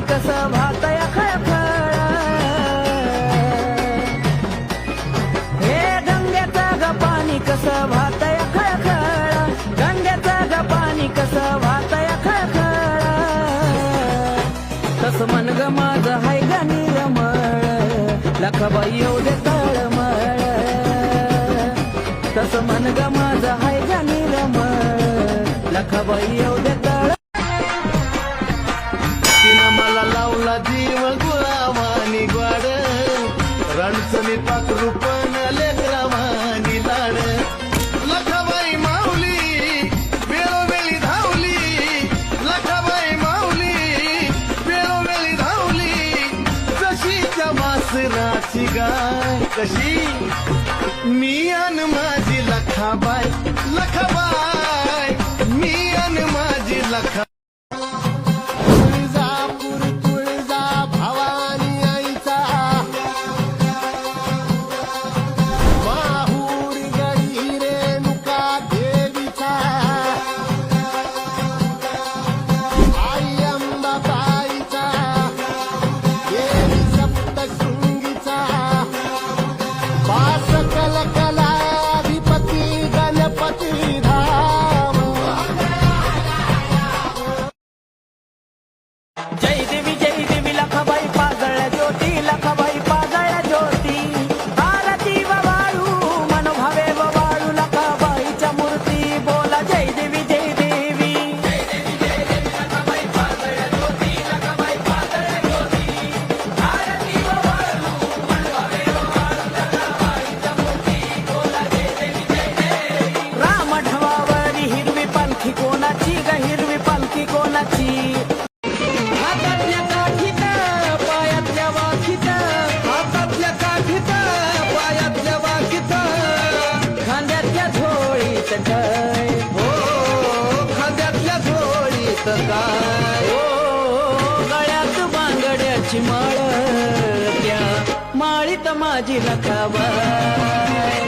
कसं भातया खळखळ हे गंगेचं ग पाणी कसं भातया खळखळ गंगेचं ग पाणी कसं भातया खळखळ तस मन ग माझं हाय ग निरमळ लखाबाई येऊ दे तळमळ तस मन ग माझं हाय ग निरमळ लखाबाई येऊ दे तळ तिनं मला लावला जीव गुळावानी ग्वाड रणचनी पाखरू पण लेकरावानी लाड लखाबाई माऊली वेळोवेळी धावली लखाबाई माऊली वेळोवेळी धावली जशीच्या वासराची गाय कशी मी अन माझी लखाबाई लखाबाई मी अन माझी लखा जय देवी लखाबाई पाजळ्या ज्योती लखाबाई पाजळ्या ज्योती आरती वाळू मनोभावे वाळू लखाबाईच्या मूर्ती बोला जय देवी लखाबाई पाजळ्या ज्योती लखाबाई पाजळ्या ज्योती आरती वाळू मनोभावे वाळू लखाबाईच्या मूर्ती बोला जय देवी राम ढवावरी हिरवी पालखी कोणाची ग हिरवी पालखी कोणाची हातातल्या काठीत पायातल्या वाखीत हातातल्या काठीत पायातल्या वाखीत खांद्यातल्या झोळीत काय हो खांद्यातल्या झोळीत काय हो गळ्यात बांगड्याची माळ त्या माळीत माझी लखाबाई